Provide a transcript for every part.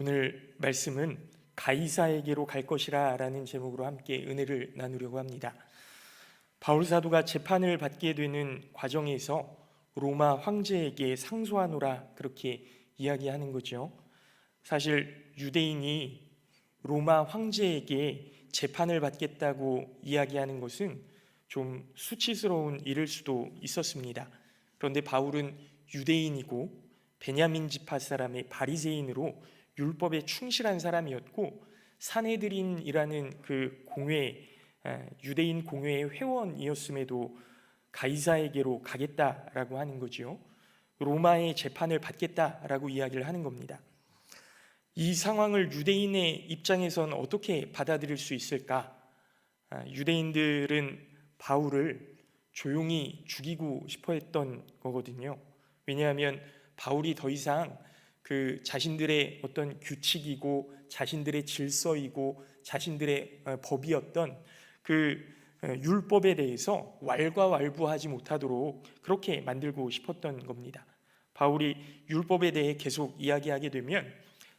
오늘 말씀은 가이사에게로 갈 것이라 라는 제목으로 함께 은혜를 나누려고 합니다. 바울 사도가 재판을 받게 되는 과정에서 로마 황제에게 상소하노라 그렇게 이야기하는 거죠. 사실 유대인이 로마 황제에게 재판을 받겠다고 이야기하는 것은 좀 수치스러운 일일 수도 있었습니다. 그런데 바울은 유대인이고 베냐민 지파 사람의 바리새인으로 율법에 충실한 사람이었고 산헤드린이라는 그 공회, 유대인 공회의 회원이었음에도 가이사에게로 가겠다라고 하는 거지요. 로마의 재판을 받겠다라고 이야기를 하는 겁니다. 이 상황을 유대인의 입장에서는 어떻게 받아들일 수 있을까? 유대인들은 바울을 조용히 죽이고 싶어 했던 거거든요. 왜냐하면 바울이 더 이상 그 자신들의 어떤 규칙이고 자신들의 질서이고 자신들의 법이었던 그 율법에 대해서 왈가왈부하지 못하도록 그렇게 만들고 싶었던 겁니다. 바울이 율법에 대해 계속 이야기하게 되면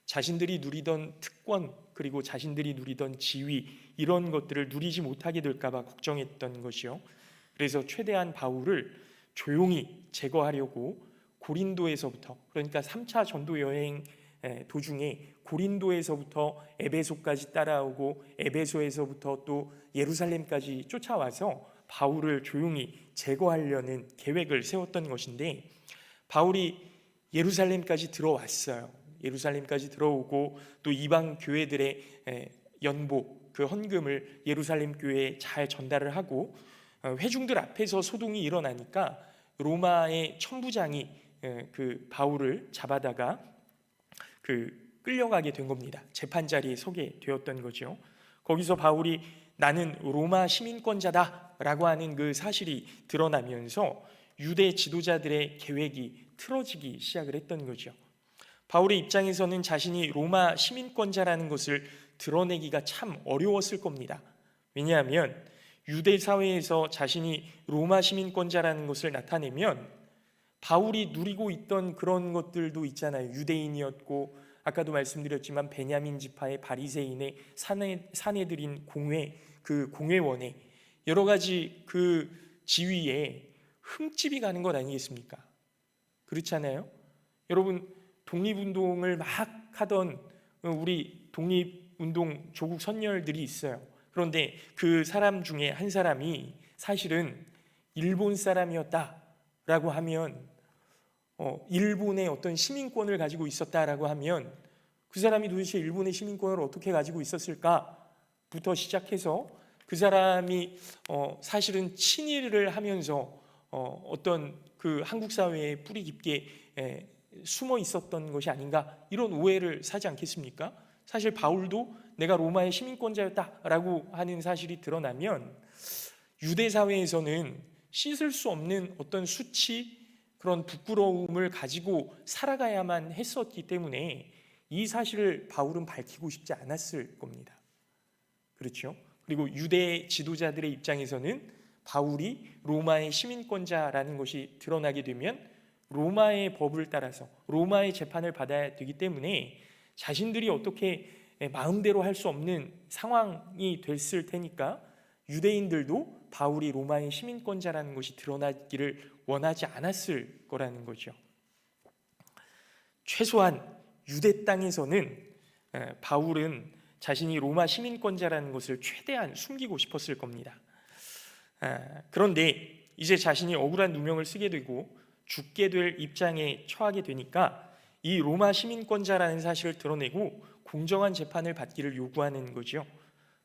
자신들이 누리던 특권 그리고 자신들이 누리던 지위 이런 것들을 누리지 못하게 될까 봐 걱정했던 것이요. 그래서 최대한 바울을 조용히 제거하려고 고린도에서부터, 그러니까 3차 전도 여행 도중에 고린도에서부터 에베소까지 따라오고 에베소에서부터 또 예루살렘까지 쫓아와서 바울을 조용히 제거하려는 계획을 세웠던 것인데, 바울이 예루살렘까지 들어왔어요. 예루살렘까지 들어오고 또 이방 교회들의 연보, 그 헌금을 예루살렘 교회에 잘 전달을 하고 회중들 앞에서 소동이 일어나니까 로마의 천부장이 그 바울을 잡아다가 끌려가게 된 겁니다. 재판 자리에 서게 되었던 거죠. 거기서 바울이 나는 로마 시민권자다라고 하는 그 사실이 드러나면서 유대 지도자들의 계획이 틀어지기 시작을 했던 거죠. 바울의 입장에서는 자신이 로마 시민권자라는 것을 드러내기가 참 어려웠을 겁니다. 왜냐하면 유대 사회에서 자신이 로마 시민권자라는 것을 나타내면 바울이 누리고 있던 그런 것들도 있잖아요. 유대인이었고 아까도 말씀드렸지만 베냐민 지파의 바리새인의 산헤드린 공회, 그 공회원의 여러 가지 그 지위에 흠집이 가는 것 아니겠습니까? 그렇잖아요. 여러분, 독립운동을 막 하던 우리 독립운동 조국 선열들이 있어요. 그런데 그 사람 중에 한 사람이 사실은 일본 사람이었다라고 하면 일본의 어떤 시민권을 가지고 있었다라고 하면 그 사람이 도대체 일본의 시민권을 어떻게 가지고 있었을까부터 시작해서 그 사람이 사실은 친일을 하면서 어떤 그 한국 사회에 뿌리 깊게 숨어 있었던 것이 아닌가, 이런 오해를 사지 않겠습니까? 사실 바울도 내가 로마의 시민권자였다라고 하는 사실이 드러나면 유대 사회에서는 씻을 수 없는 어떤 수치, 그런 부끄러움을 가지고 살아가야만 했었기 때문에 이 사실을 바울은 밝히고 싶지 않았을 겁니다. 그렇죠? 그리고 유대 지도자들의 입장에서는 바울이 로마의 시민권자라는 것이 드러나게 되면 로마의 법을 따라서 로마의 재판을 받아야 되기 때문에 자신들이 어떻게 마음대로 할 수 없는 상황이 됐을 테니까 유대인들도 바울이 로마의 시민권자라는 것이 드러나기를 원하지 않았을 거라는 거죠. 최소한 유대 땅에서는 바울은 자신이 로마 시민권자라는 것을 최대한 숨기고 싶었을 겁니다. 그런데 이제 자신이 억울한 누명을 쓰게 되고 죽게 될 입장에 처하게 되니까 이 로마 시민권자라는 사실을 드러내고 공정한 재판을 받기를 요구하는 거죠.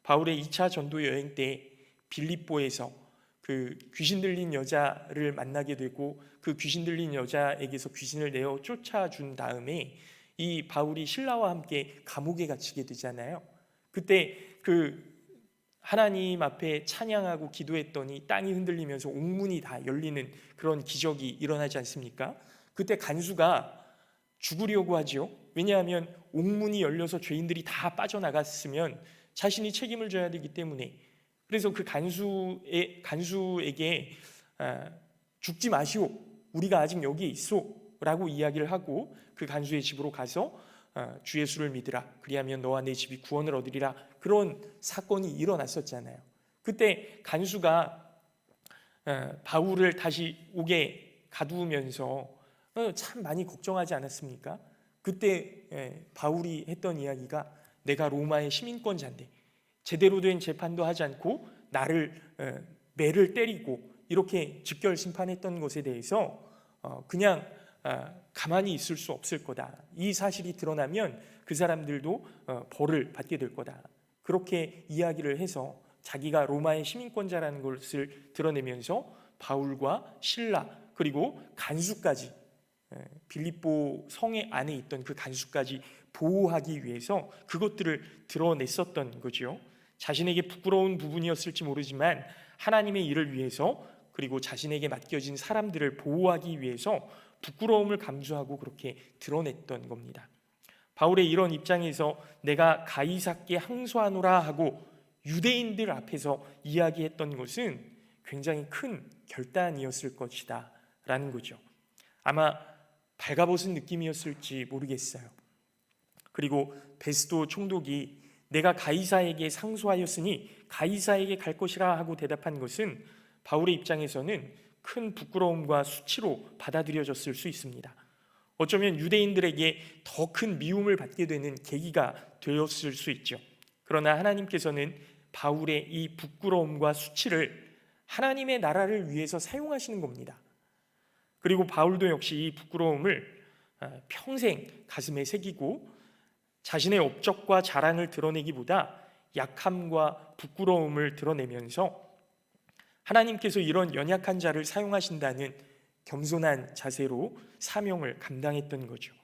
바울의 2차 전도 여행 때 빌립보에서 그 귀신 들린 여자를 만나게 되고 그 귀신 들린 여자에게서 귀신을 내어 쫓아준 다음에 이 바울이 신라와 함께 감옥에 갇히게 되잖아요. 그때 그 하나님 앞에 찬양하고 기도했더니 땅이 흔들리면서 옥문이 다 열리는 그런 기적이 일어나지 않습니까? 그때 간수가 죽으려고 하죠. 왜냐하면 옥문이 열려서 죄인들이 다 빠져나갔으면 자신이 책임을 져야 되기 때문에. 그래서 그 간수에게 죽지 마시오, 우리가 아직 여기에 있소 라고 이야기를 하고 그 간수의 집으로 가서 주 예수를 믿으라. 그리하면 너와 내 집이 구원을 얻으리라. 그런 사건이 일어났었잖아요. 그때 간수가 바울을 다시 옥에 가두면서 참 많이 걱정하지 않았습니까? 그때 바울이 했던 이야기가 내가 로마의 시민권자인데 제대로 된 재판도 하지 않고 나를 매를 때리고 이렇게 즉결 심판했던 것에 대해서 그냥 가만히 있을 수 없을 거다. 이 사실이 드러나면 그 사람들도 벌을 받게 될 거다. 그렇게 이야기를 해서 자기가 로마의 시민권자라는 것을 드러내면서 바울과 실라 그리고 간수까지 빌립보 성의 안에 있던 그 간수까지 보호하기 위해서 그것들을 드러냈었던 거죠. 자신에게 부끄러운 부분이었을지 모르지만 하나님의 일을 위해서 그리고 자신에게 맡겨진 사람들을 보호하기 위해서 부끄러움을 감수하고 그렇게 드러냈던 겁니다. 바울의 이런 입장에서 내가 가이사께 항소하노라 하고 유대인들 앞에서 이야기했던 것은 굉장히 큰 결단이었을 것이다 라는 거죠. 아마 발가벗은 느낌이었을지 모르겠어요. 그리고 베스도 총독이 내가 가이사에게 상소하였으니 가이사에게 갈 것이라 하고 대답한 것은 바울의 입장에서는 큰 부끄러움과 수치로 받아들여졌을 수 있습니다. 어쩌면 유대인들에게 더 큰 미움을 받게 되는 계기가 되었을 수 있죠. 그러나 하나님께서는 바울의 이 부끄러움과 수치를 하나님의 나라를 위해서 사용하시는 겁니다. 그리고 바울도 역시 이 부끄러움을 평생 가슴에 새기고 자신의 업적과 자랑을 드러내기보다 약함과 부끄러움을 드러내면서 하나님께서 이런 연약한 자를 사용하신다는 겸손한 자세로 사명을 감당했던 거죠.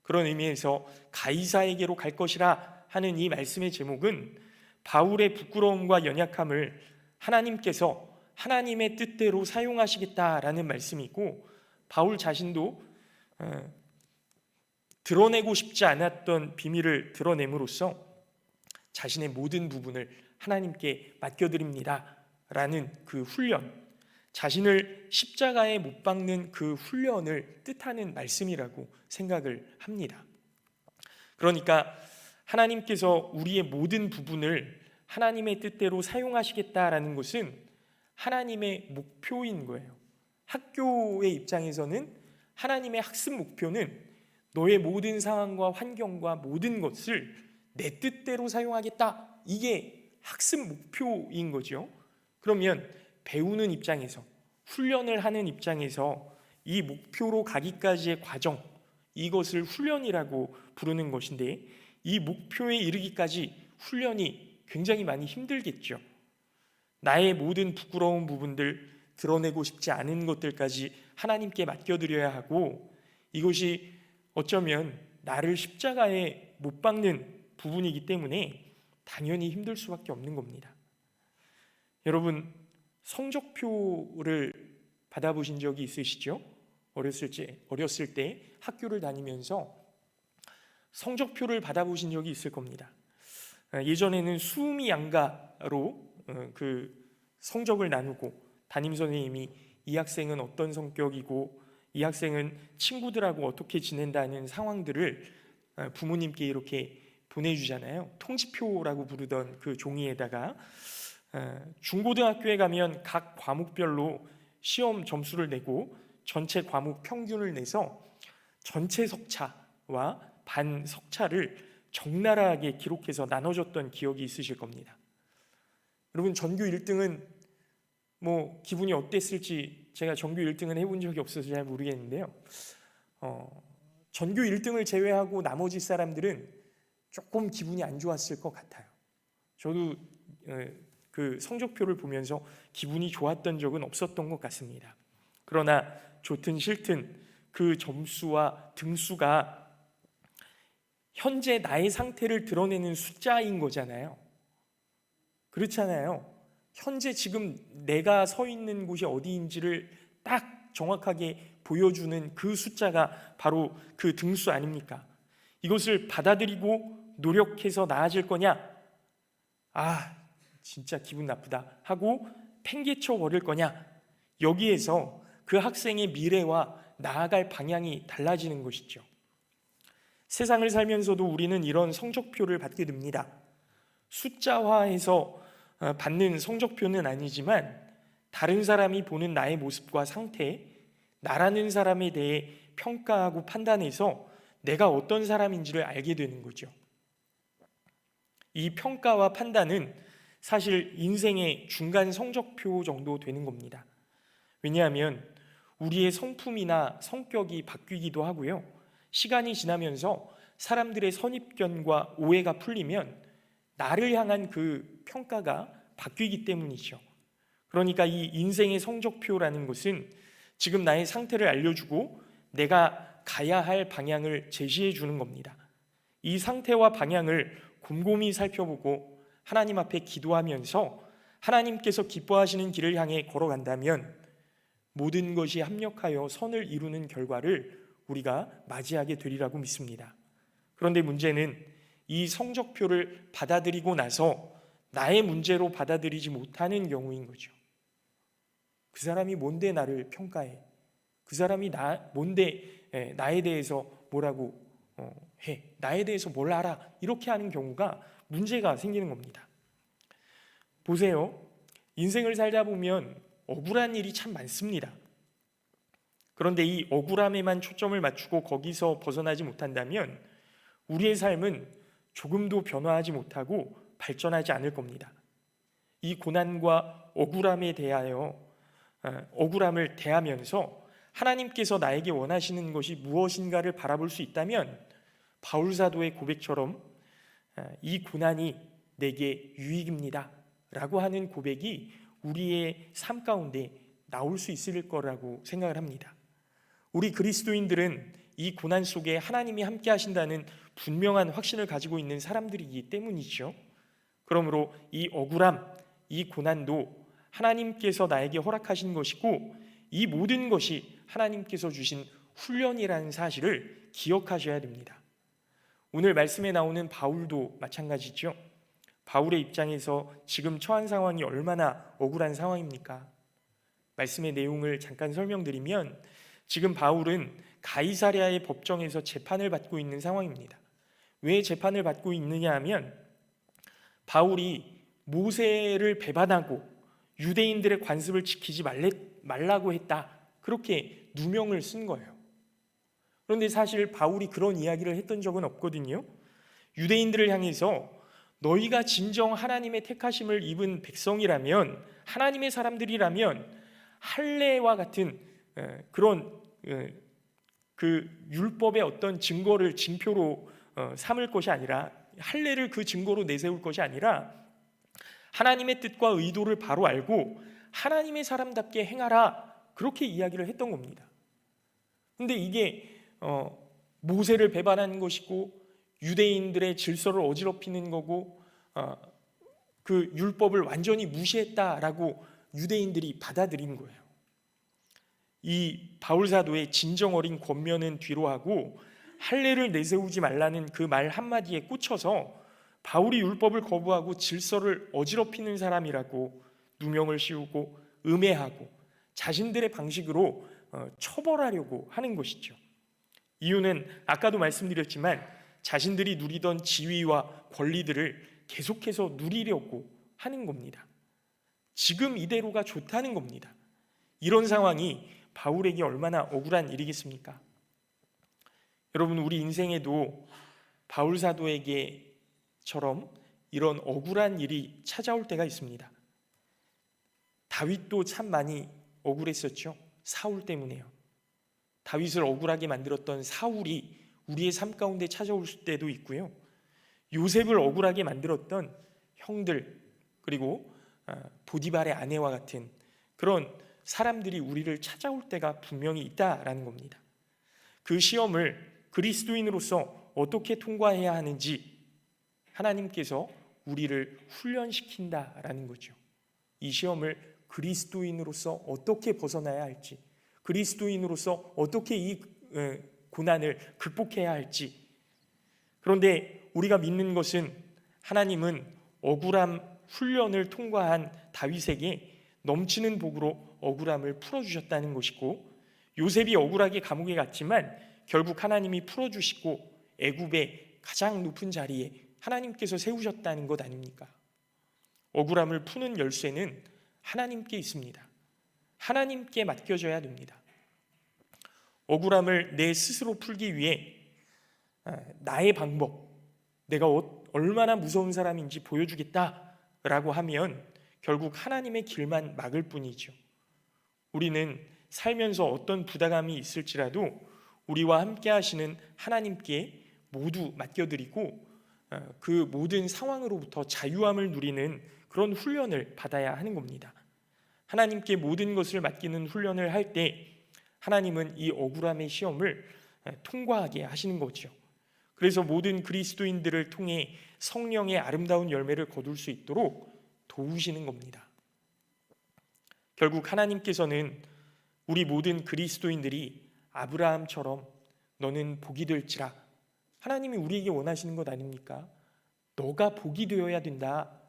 그런 의미에서 가이사에게로 갈 것이라 하는 이 말씀의 제목은 바울의 부끄러움과 연약함을 하나님께서 하나님의 뜻대로 사용하시겠다라는 말씀이고 바울 자신도 드러내고 싶지 않았던 비밀을 드러냄으로써 자신의 모든 부분을 하나님께 맡겨드립니다 라는 그 훈련, 자신을 십자가에 못 박는 그 훈련을 뜻하는 말씀이라고 생각을 합니다. 그러니까 하나님께서 우리의 모든 부분을 하나님의 뜻대로 사용하시겠다라는 것은 하나님의 목표인 거예요. 학교의 입장에서는 하나님의 학습 목표는 너의 모든 상황과 환경과 모든 것을 내 뜻대로 사용하겠다. 이게 학습 목표인 거죠. 그러면 배우는 입장에서, 훈련을 하는 입장에서 이 목표로 가기까지의 과정, 이것을 훈련이라고 부르는 것인데 이 목표에 이르기까지 훈련이 굉장히 많이 힘들겠죠. 나의 모든 부끄러운 부분들, 드러내고 싶지 않은 것들까지 하나님께 맡겨드려야 하고 이것이 어쩌면 나를 십자가에 못 박는 부분이기 때문에 당연히 힘들 수밖에 없는 겁니다. 여러분, 성적표를 받아보신 적이 있으시죠? 어렸을 때 학교를 다니면서 성적표를 받아보신 적이 있을 겁니다. 예전에는 수미 양가로 그 성적을 나누고 담임선생님이 이 학생은 어떤 성격이고 이 학생은 친구들하고 어떻게 지낸다는 상황들을 부모님께 이렇게 보내주잖아요. 통지표라고 부르던 그 종이에다가 중고등학교에 가면 각 과목별로 시험 점수를 내고 전체 과목 평균을 내서 전체 석차와 반 석차를 적나라하게 기록해서 나눠줬던 기억이 있으실 겁니다. 여러분, 전교 1등은 뭐 기분이 어땠을지 제가 전교 1등은 해본 적이 없어서 잘 모르겠는데요. 전교 1등을 제외하고 나머지 사람들은 조금 기분이 안 좋았을 것 같아요. 저도 그 성적표를 보면서 기분이 좋았던 적은 없었던 것 같습니다. 그러나 좋든 싫든 그 점수와 등수가 현재 나의 상태를 드러내는 숫자인 거잖아요. 그렇잖아요. 현재 지금 내가 서 있는 곳이 어디인지를 딱 정확하게 보여주는 그 숫자가 바로 그 등수 아닙니까? 이것을 받아들이고 노력해서 나아질 거냐? 진짜 기분 나쁘다 하고 팽개쳐 버릴 거냐? 여기에서 그 학생의 미래와 나아갈 방향이 달라지는 것이죠. 세상을 살면서도 우리는 이런 성적표를 받게 됩니다. 숫자화해서 받는 성적표는 아니지만 다른 사람이 보는 나의 모습과 상태, 나라는 사람에 대해 평가하고 판단해서 내가 어떤 사람인지를 알게 되는 거죠. 이 평가와 판단은 사실 인생의 중간 성적표 정도 되는 겁니다. 왜냐하면 우리의 성품이나 성격이 바뀌기도 하고요. 시간이 지나면서 사람들의 선입견과 오해가 풀리면 나를 향한 그 평가가 바뀌기 때문이죠. 그러니까 이 인생의 성적표라는 것은 지금 나의 상태를 알려주고 내가 가야 할 방향을 제시해 주는 겁니다. 이 상태와 방향을 곰곰이 살펴보고 하나님 앞에 기도하면서 하나님께서 기뻐하시는 길을 향해 걸어간다면 모든 것이 합력하여 선을 이루는 결과를 우리가 맞이하게 되리라고 믿습니다. 그런데 문제는 이 성적표를 받아들이고 나서 나의 문제로 받아들이지 못하는 경우인 거죠. 그 사람이 뭔데 나를 평가해? 그 사람이 뭔데 나에 대해서 뭐라고 해? 나에 대해서 뭘 알아? 이렇게 하는 경우가 문제가 생기는 겁니다. 보세요. 인생을 살다 보면 억울한 일이 참 많습니다. 그런데 이 억울함에만 초점을 맞추고 거기서 벗어나지 못한다면 우리의 삶은 조금도 변화하지 못하고 발전하지 않을 겁니다. 이 고난과 억울함에 대하여 억울함을 대하면서 하나님께서 나에게 원하시는 것이 무엇인가를 바라볼 수 있다면 바울 사도의 고백처럼 이 고난이 내게 유익입니다 라고 하는 고백이 우리의 삶 가운데 나올 수 있을 거라고 생각을 합니다. 우리 그리스도인들은 이 고난 속에 하나님이 함께 하신다는 분명한 확신을 가지고 있는 사람들이기 때문이죠. 그러므로 이 억울함, 이 고난도 하나님께서 나에게 허락하신 것이고 이 모든 것이 하나님께서 주신 훈련이라는 사실을 기억하셔야 됩니다. 오늘 말씀에 나오는 바울도 마찬가지죠. 바울의 입장에서 지금 처한 상황이 얼마나 억울한 상황입니까? 말씀의 내용을 잠깐 설명드리면 지금 바울은 가이사랴의 법정에서 재판을 받고 있는 상황입니다. 왜 재판을 받고 있느냐 하면 바울이 모세를 배반하고 유대인들의 관습을 지키지 말라고 했다. 그렇게 누명을 쓴 거예요. 그런데 사실 바울이 그런 이야기를 했던 적은 없거든요. 유대인들을 향해서 너희가 진정 하나님의 택하심을 입은 백성이라면, 하나님의 사람들이라면 할례와 같은 그런 그 율법의 어떤 증거를 징표로 삼을 것이 아니라, 할례를 그 증거로 내세울 것이 아니라 하나님의 뜻과 의도를 바로 알고 하나님의 사람답게 행하라, 그렇게 이야기를 했던 겁니다. 근데 이게 모세를 배반하는 것이고 유대인들의 질서를 어지럽히는 거고 그 율법을 완전히 무시했다라고 유대인들이 받아들인 거예요. 이 바울 사도의 진정 어린 권면은 뒤로 하고 할례를 내세우지 말라는 그 말 한마디에 꽂혀서 바울이 율법을 거부하고 질서를 어지럽히는 사람이라고 누명을 씌우고 음해하고 자신들의 방식으로 처벌하려고 하는 것이죠. 이유는 아까도 말씀드렸지만 자신들이 누리던 지위와 권리들을 계속해서 누리려고 하는 겁니다. 지금 이대로가 좋다는 겁니다. 이런 상황이 바울에게 얼마나 억울한 일이겠습니까? 여러분, 우리 인생에도 바울 사도에게처럼 이런 억울한 일이 찾아올 때가 있습니다. 다윗도 참 많이 억울했었죠. 사울 때문에요. 다윗을 억울하게 만들었던 사울이 우리의 삶 가운데 찾아올 때도 있고요. 요셉을 억울하게 만들었던 형들, 그리고 보디발의 아내와 같은 그런 사람들이 우리를 찾아올 때가 분명히 있다라는 겁니다. 그 시험을 그리스도인으로서 어떻게 통과해야 하는지 하나님께서 우리를 훈련시킨다라는 거죠. 이 시험을 그리스도인으로서 어떻게 벗어나야 할지, 그리스도인으로서 어떻게 이 고난을 극복해야 할지. 그런데 우리가 믿는 것은 하나님은 억울함 훈련을 통과한 다윗에게 넘치는 복으로 억울함을 풀어주셨다는 것이고, 요셉이 억울하게 감옥에 갔지만 결국 하나님이 풀어주시고 애굽의 가장 높은 자리에 하나님께서 세우셨다는 것 아닙니까? 억울함을 푸는 열쇠는 하나님께 있습니다. 하나님께 맡겨져야 됩니다. 억울함을 내 스스로 풀기 위해 나의 방법, 내가 얼마나 무서운 사람인지 보여주겠다라고 하면 결국 하나님의 길만 막을 뿐이죠. 우리는 살면서 어떤 부담감이 있을지라도 우리와 함께 하시는 하나님께 모두 맡겨드리고 그 모든 상황으로부터 자유함을 누리는 그런 훈련을 받아야 하는 겁니다. 하나님께 모든 것을 맡기는 훈련을 할 때 하나님은 이 억울함의 시험을 통과하게 하시는 거죠. 그래서 모든 그리스도인들을 통해 성령의 아름다운 열매를 거둘 수 있도록 도우시는 겁니다. 결국 하나님께서는 우리 모든 그리스도인들이 아브라함처럼 너는 복이 될지라, 하나님이 우리에게 원하시는 것 아닙니까? 너가 복이 되어야 된다.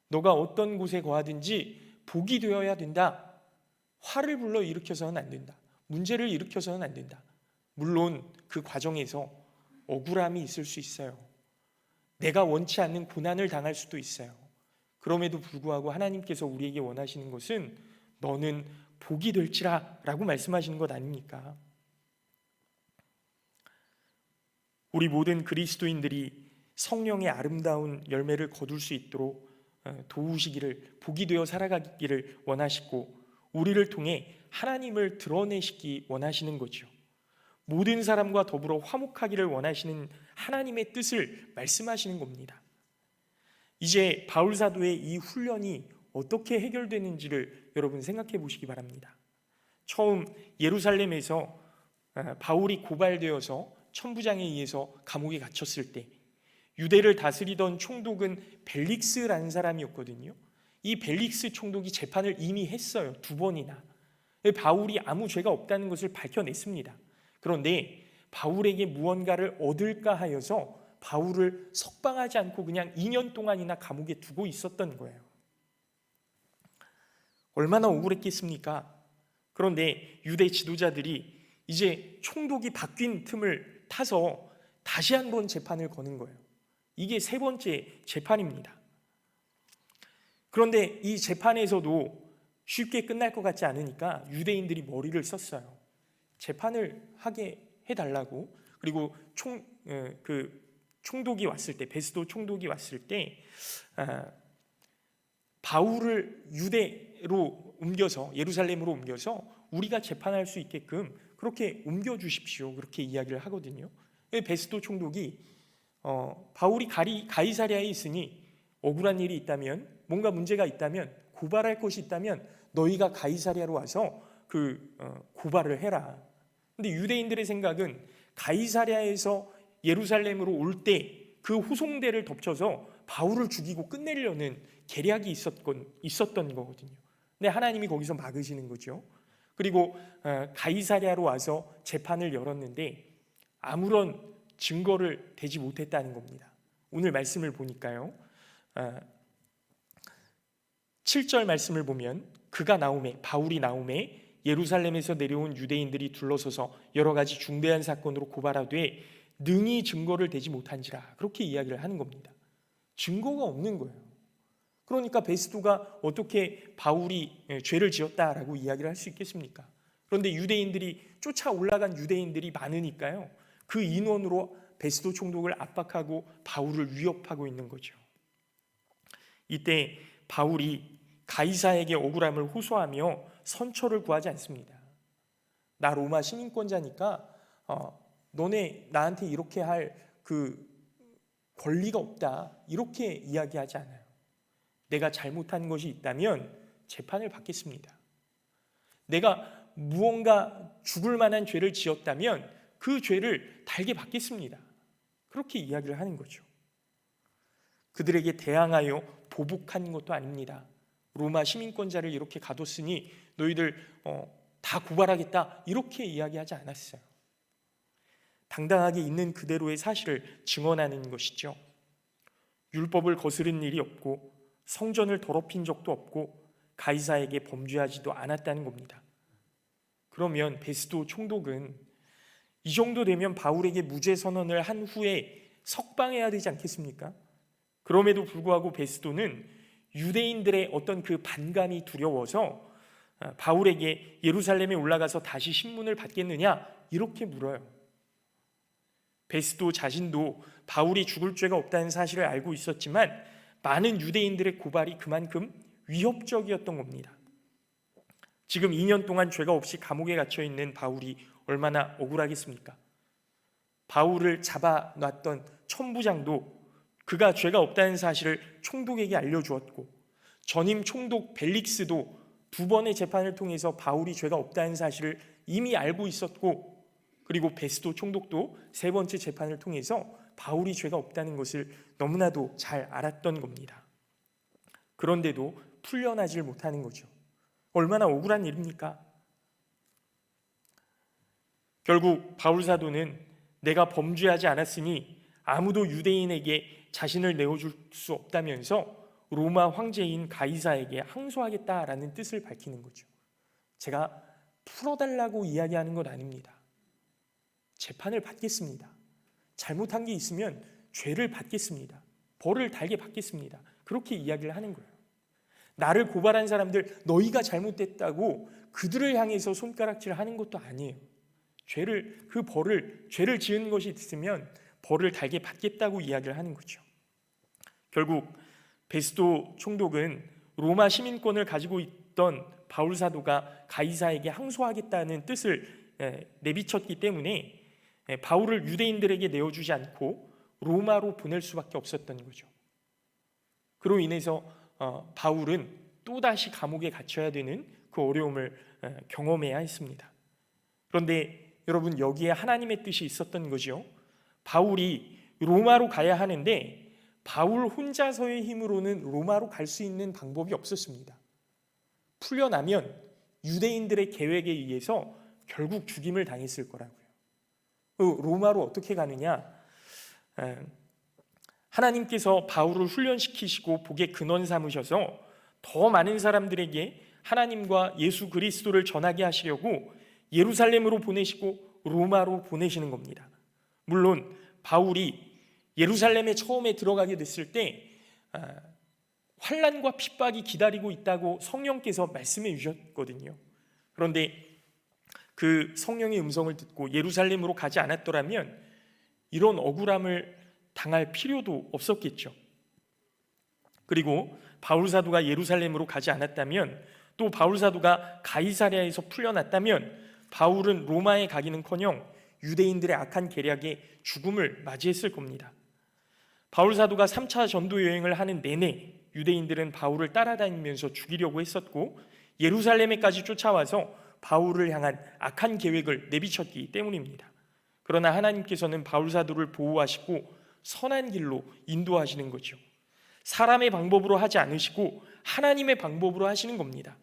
너가 어떤 곳에 거하든지 복이 되어야 된다. 화를 불러 일으켜서는 안 된다. 문제를 일으켜서는 안 된다. 물론 그 과정에서 억울함이 있을 수 있어요. 내가 원치 않는 고난을 당할 수도 있어요. 그럼에도 불구하고 하나님께서 우리에게 원하시는 것은 너는 복이 될지라 라고 말씀하시는 것 아닙니까? 우리 모든 그리스도인들이 성령의 아름다운 열매를 거둘 수 있도록 도우시기를, 복이 되어 살아가기를 원하시고 우리를 통해 하나님을 드러내시기 원하시는 거죠. 모든 사람과 더불어 화목하기를 원하시는 하나님의 뜻을 말씀하시는 겁니다. 이제 바울 사도의 이 훈련이 어떻게 해결되는지를 여러분 생각해 보시기 바랍니다. 처음 예루살렘에서 바울이 고발되어서 천부장에 의해서 감옥에 갇혔을 때 유대를 다스리던 총독은 벨릭스라는 사람이었거든요. 이 벨릭스 총독이 재판을 이미 했어요. 2번이나. 바울이 아무 죄가 없다는 것을 밝혀냈습니다. 그런데 바울에게 무언가를 얻을까 하여서 바울을 석방하지 않고 그냥 2년 동안이나 감옥에 두고 있었던 거예요. 얼마나 억울했겠습니까? 그런데 유대 지도자들이 이제 총독이 바뀐 틈을 타서 다시 한번 재판을 거는 거예요. 이게 3번째 재판입니다. 그런데 이 재판에서도 쉽게 끝날 것 같지 않으니까 유대인들이 머리를 썼어요. 재판을 하게 해달라고. 그리고 총독이 왔을 때, 베스도 총독이 왔을 때 바울을 유대로 옮겨서, 예루살렘으로 옮겨서 우리가 재판할 수 있게끔 그렇게 옮겨주십시오. 그렇게 이야기를 하거든요. 베스도 총독이 바울이 가이사랴에 있으니 억울한 일이 있다면, 뭔가 문제가 있다면, 고발할 것이 있다면 너희가 가이사랴로 와서 고발을 해라. 근데 유대인들의 생각은 가이사랴에서 예루살렘으로 올 때 그 호송대를 덮쳐서 바울을 죽이고 끝내려는 계략이 있었던 거거든요. 근데 하나님이 거기서 막으시는 거죠. 그리고 가이사랴로 와서 재판을 열었는데 아무런 증거를 대지 못했다는 겁니다. 오늘 말씀을 보니까요, 7절 말씀을 보면 바울이 나오매 예루살렘에서 내려온 유대인들이 둘러서서 여러 가지 중대한 사건으로 고발하되 능히 증거를 대지 못한지라, 그렇게 이야기를 하는 겁니다. 증거가 없는 거예요. 그러니까 베스도가 어떻게 바울이 죄를 지었다라고 이야기를 할 수 있겠습니까? 그런데 쫓아 올라간 유대인들이 많으니까요, 그 인원으로 베스도 총독을 압박하고 바울을 위협하고 있는 거죠. 이때 바울이 가이사에게 억울함을 호소하며 선처를 구하지 않습니다. 나 로마 시민권자니까 너네 나한테 이렇게 할 권리가 없다, 이렇게 이야기하지 않아요. 내가 잘못한 것이 있다면 재판을 받겠습니다. 내가 무언가 죽을 만한 죄를 지었다면 그 죄를 달게 받겠습니다. 그렇게 이야기를 하는 거죠. 그들에게 대항하여 보복한 것도 아닙니다. 로마 시민권자를 이렇게 가뒀으니 너희들 다 고발하겠다, 이렇게 이야기하지 않았어요. 당당하게 있는 그대로의 사실을 증언하는 것이죠. 율법을 거스른 일이 없고 성전을 더럽힌 적도 없고 가이사에게 범죄하지도 않았다는 겁니다. 그러면 베스도 총독은 이 정도 되면 바울에게 무죄 선언을 한 후에 석방해야 되지 않겠습니까? 그럼에도 불구하고 베스도는 유대인들의 어떤 그 반감이 두려워서 바울에게 예루살렘에 올라가서 다시 신문을 받겠느냐 이렇게 물어요. 베스도 자신도 바울이 죽을 죄가 없다는 사실을 알고 있었지만 많은 유대인들의 고발이 그만큼 위협적이었던 겁니다. 지금 2년 동안 죄가 없이 감옥에 갇혀 있는 바울이 얼마나 억울하겠습니까? 바울을 잡아놨던 천부장도 그가 죄가 없다는 사실을 총독에게 알려주었고, 전임 총독 벨릭스도 2번의 재판을 통해서 바울이 죄가 없다는 사실을 이미 알고 있었고, 그리고 베스도 총독도 3번째 재판을 통해서 바울이 죄가 없다는 것을 너무나도 잘 알았던 겁니다. 그런데도 풀려나질 못하는 거죠. 얼마나 억울한 일입니까? 결국 바울 사도는 내가 범죄하지 않았으니 아무도 유대인에게 자신을 내어줄 수 없다면서 로마 황제인 가이사에게 항소하겠다라는 뜻을 밝히는 거죠. 제가 풀어달라고 이야기하는 건 아닙니다. 재판을 받겠습니다. 잘못한 게 있으면 죄를 받겠습니다. 벌을 달게 받겠습니다. 그렇게 이야기를 하는 거예요. 나를 고발한 사람들 너희가 잘못됐다고 그들을 향해서 손가락질을 하는 것도 아니에요. 죄를 지은 것이 있으면 벌을 달게 받겠다고 이야기를 하는 거죠. 결국 베스도 총독은 로마 시민권을 가지고 있던 바울 사도가 가이사에게 항소하겠다는 뜻을 내비쳤기 때문에 바울을 유대인들에게 내어주지 않고 로마로 보낼 수밖에 없었던 거죠. 그로 인해서 바울은 또다시 감옥에 갇혀야 되는 그 어려움을 경험해야 했습니다. 그런데 여러분, 여기에 하나님의 뜻이 있었던 거죠. 바울이 로마로 가야 하는데 바울 혼자서의 힘으로는 로마로 갈 수 있는 방법이 없었습니다. 풀려나면 유대인들의 계획에 의해서 결국 죽임을 당했을 거라고요. 로마로 어떻게 가느냐? 하나님께서 바울을 훈련시키시고 복의 근원 삼으셔서 더 많은 사람들에게 하나님과 예수 그리스도를 전하게 하시려고 예루살렘으로 보내시고 로마로 보내시는 겁니다. 물론 바울이 예루살렘에 처음에 들어가게 됐을 때 환난과 핍박이 기다리고 있다고 성령께서 말씀해 주셨거든요. 그런데 그 성령의 음성을 듣고 예루살렘으로 가지 않았더라면 이런 억울함을 당할 필요도 없었겠죠. 그리고 바울 사도가 예루살렘으로 가지 않았다면, 또 바울 사도가 가이사랴에서 풀려났다면 바울은 로마에 가기는커녕 유대인들의 악한 계략에 죽음을 맞이했을 겁니다. 바울 사도가 3차 전도 여행을 하는 내내 유대인들은 바울을 따라다니면서 죽이려고 했었고, 예루살렘에까지 쫓아와서 바울을 향한 악한 계획을 내비쳤기 때문입니다. 그러나 하나님께서는 바울 사도를 보호하시고 선한 길로 인도하시는 거죠. 사람의 방법으로 하지 않으시고 하나님의 방법으로 하시는 겁니다.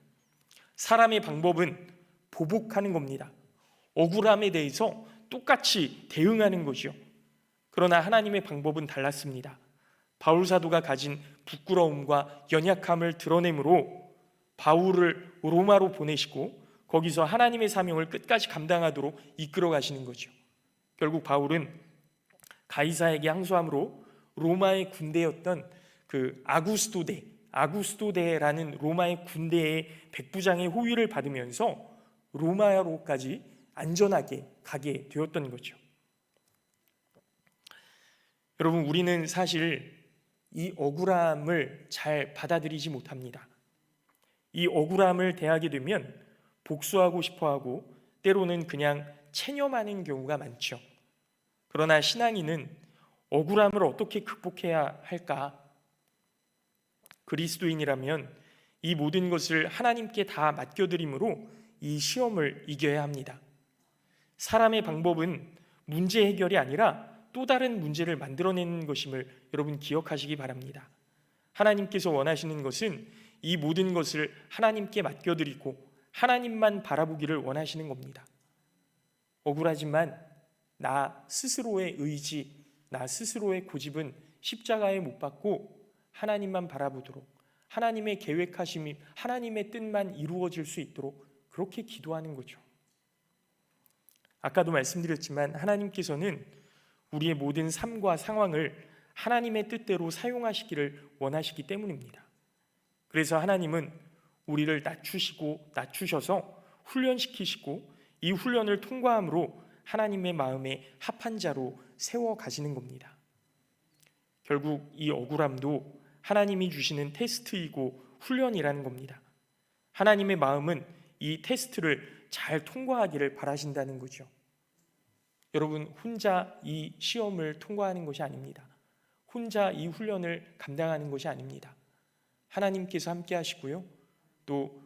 사람의 방법은 보복하는 겁니다. 억울함에 대해서 똑같이 대응하는 거죠. 그러나 하나님의 방법은 달랐습니다. 바울 사도가 가진 부끄러움과 연약함을 드러내므로 바울을 로마로 보내시고 거기서 하나님의 사명을 끝까지 감당하도록 이끌어 가시는 거죠. 결국 바울은 가이사에게 항소함으로 로마의 군대였던 그 아구스토데라는 로마의 군대의 백부장의 호위를 받으면서 로마로까지 안전하게 가게 되었던 거죠. 여러분, 우리는 사실 이 억울함을 잘 받아들이지 못합니다. 이 억울함을 대하게 되면 복수하고 싶어하고 때로는 그냥 체념하는 경우가 많죠. 그러나 신앙인은 억울함을 어떻게 극복해야 할까? 그리스도인이라면 이 모든 것을 하나님께 다 맡겨드림으로 이 시험을 이겨야 합니다. 사람의 방법은 문제 해결이 아니라 또 다른 문제를 만들어내는 것임을 여러분 기억하시기 바랍니다. 하나님께서 원하시는 것은 이 모든 것을 하나님께 맡겨드리고 하나님만 바라보기를 원하시는 겁니다. 억울하지만 나 스스로의 의지, 나 스스로의 고집은 십자가에 못 박고 하나님만 바라보도록, 하나님의 계획하심이 하나님의 뜻만 이루어질 수 있도록 그렇게 기도하는 거죠. 아까도 말씀드렸지만 하나님께서는 우리의 모든 삶과 상황을 하나님의 뜻대로 사용하시기를 원하시기 때문입니다. 그래서 하나님은 우리를 낮추셔서 훈련시키시고 이 훈련을 통과함으로 하나님의 마음에 합한 자로 세워가시는 겁니다. 결국 이 억울함도 하나님이 주시는 테스트이고 훈련이라는 겁니다. 하나님의 마음은 이 테스트를 잘 통과하기를 바라신다는 거죠. 여러분, 혼자 이 시험을 통과하는 것이 아닙니다. 혼자 이 훈련을 감당하는 것이 아닙니다. 하나님께서 함께 하시고요, 또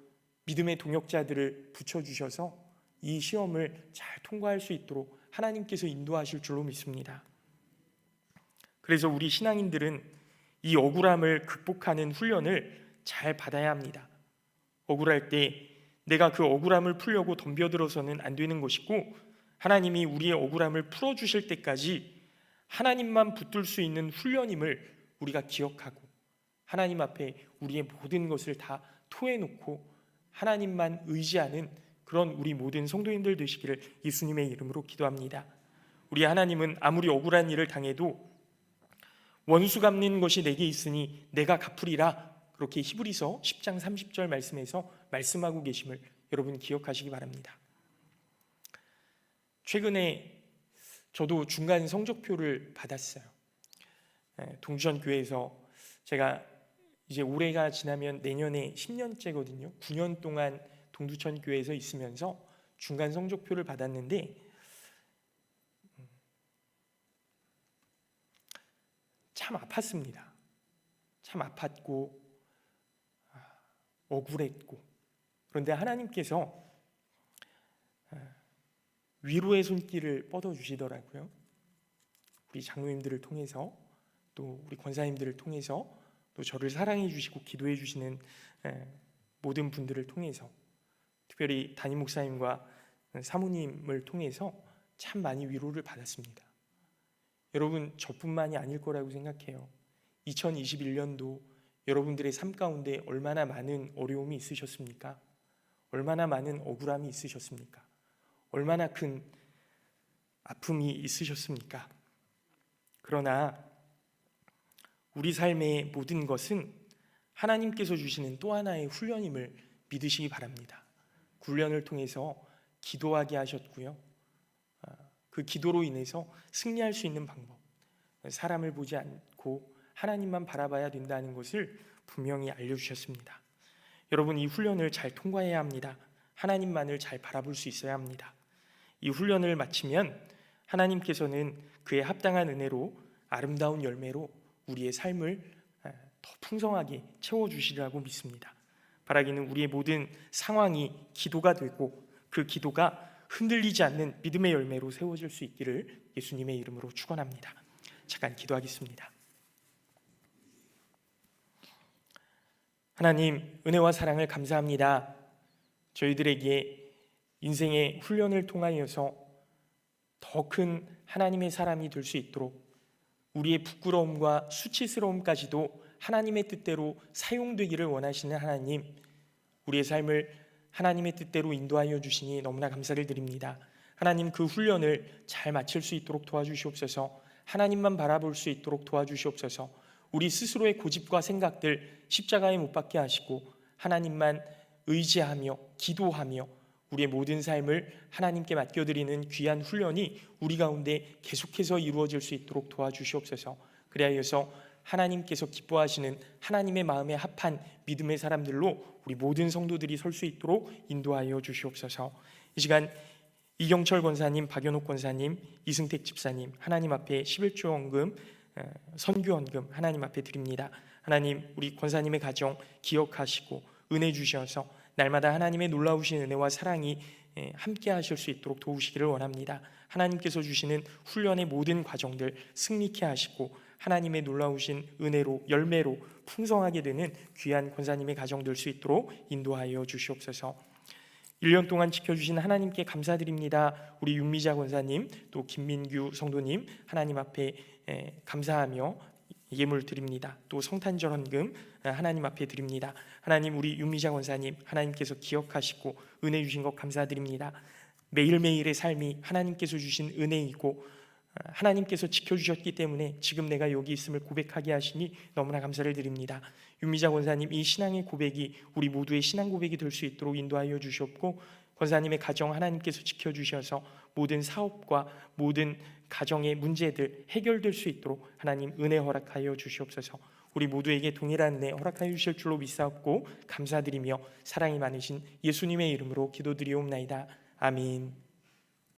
믿음의 동역자들을 붙여주셔서 이 시험을 잘 통과할 수 있도록 하나님께서 인도하실 줄로 믿습니다. 그래서 우리 신앙인들은 이 억울함을 극복하는 훈련을 잘 받아야 합니다. 억울할 때 내가 그 억울함을 풀려고 덤벼들어서는 안 되는 것이고, 하나님이 우리의 억울함을 풀어주실 때까지 하나님만 붙들 수 있는 훈련임을 우리가 기억하고 하나님 앞에 우리의 모든 것을 다 토해놓고 하나님만 의지하는 그런 우리 모든 성도님들 되시기를 예수님의 이름으로 기도합니다. 우리 하나님은 아무리 억울한 일을 당해도 원수 갚는 것이 내게 있으니 내가 갚으리라, 그렇게 히브리서 10장 30절 말씀에서 말씀하고 계심을 여러분 기억하시기 바랍니다. 최근에 저도 중간 성적표를 받았어요. 동주전 교회에서 제가 이제 올해가 지나면 내년에 10년째거든요. 9년 동안 동두천 교회에서 있으면서 중간 성적표를 받았는데 참 아팠습니다. 참 아팠고 억울했고, 그런데 하나님께서 위로의 손길을 뻗어주시더라고요. 우리 장로님들을 통해서, 또 우리 권사님들을 통해서, 또 저를 사랑해 주시고 기도해 주시는 모든 분들을 통해서, 특별히 담임 목사님과 사모님을 통해서 참 많이 위로를 받았습니다. 여러분, 저뿐만이 아닐 거라고 생각해요. 2021년도 여러분들의 삶 가운데 얼마나 많은 어려움이 있으셨습니까? 얼마나 많은 억울함이 있으셨습니까? 얼마나 큰 아픔이 있으셨습니까? 그러나 우리 삶의 모든 것은 하나님께서 주시는 또 하나의 훈련임을 믿으시기 바랍니다. 훈련을 통해서 기도하게 하셨고요, 그 기도로 인해서 승리할 수 있는 방법, 사람을 보지 않고 하나님만 바라봐야 된다는 것을 분명히 알려주셨습니다. 여러분, 이 훈련을 잘 통과해야 합니다. 하나님만을 잘 바라볼 수 있어야 합니다. 이 훈련을 마치면 하나님께서는 그에 합당한 은혜로 아름다운 열매로 우리의 삶을 더 풍성하게 채워주시리라고 믿습니다. 바라기는 우리의 모든 상황이 기도가 되고 그 기도가 흔들리지 않는 믿음의 열매로 세워질 수 있기를 예수님의 이름으로 축원합니다. 잠깐 기도하겠습니다. 하나님, 은혜와 사랑을 감사합니다. 저희들에게 인생의 훈련을 통하여서 더 큰 하나님의 사람이 될 수 있도록 우리의 부끄러움과 수치스러움까지도 하나님의 뜻대로 사용되기를 원하시는 하나님, 우리의 삶을 하나님의 뜻대로 인도하여 주시니 너무나 감사를 드립니다. 하나님, 그 훈련을 잘 마칠 수 있도록 도와주시옵소서. 하나님만 바라볼 수 있도록 도와주시옵소서. 우리 스스로의 고집과 생각들 십자가에 못 박게 하시고 하나님만 의지하며 기도하며 우리의 모든 삶을 하나님께 맡겨드리는 귀한 훈련이 우리 가운데 계속해서 이루어질 수 있도록 도와주시옵소서. 그리하여서 하나님께서 기뻐하시는 하나님의 마음에 합한 믿음의 사람들로 우리 모든 성도들이 설 수 있도록 인도하여 주시옵소서. 이 시간 이경철 권사님, 박연옥 권사님, 이승택 집사님 하나님 앞에 11조 헌금, 선교헌금 하나님 앞에 드립니다. 하나님, 우리 권사님의 가정 기억하시고 은혜 주셔서 날마다 하나님의 놀라우신 은혜와 사랑이 함께 하실 수 있도록 도우시기를 원합니다. 하나님께서 주시는 훈련의 모든 과정들 승리케 하시고 하나님의 놀라우신 은혜로 열매로 풍성하게 되는 귀한 권사님의 가정 될 수 있도록 인도하여 주시옵소서. 1년 동안 지켜주신 하나님께 감사드립니다. 우리 윤미자 권사님, 또 김민규 성도님 하나님 앞에 감사하며 예물 드립니다. 또 성탄절 헌금 하나님 앞에 드립니다. 하나님, 우리 윤미자 권사님 하나님께서 기억하시고 은혜 주신 것 감사드립니다. 매일매일의 삶이 하나님께서 주신 은혜이고 하나님께서 지켜주셨기 때문에 지금 내가 여기 있음을 고백하게 하시니 너무나 감사를 드립니다. 윤미자 권사님, 이 신앙의 고백이 우리 모두의 신앙 고백이 될 수 있도록 인도하여 주시옵고, 권사님의 가정 하나님께서 지켜주셔서 모든 사업과 모든 가정의 문제들 해결될 수 있도록 하나님 은혜 허락하여 주시옵소서. 우리 모두에게 동일한 은혜 허락하여 주실 줄로 믿사옵고 감사드리며 사랑이 많으신 예수님의 이름으로 기도드리옵나이다. 아멘.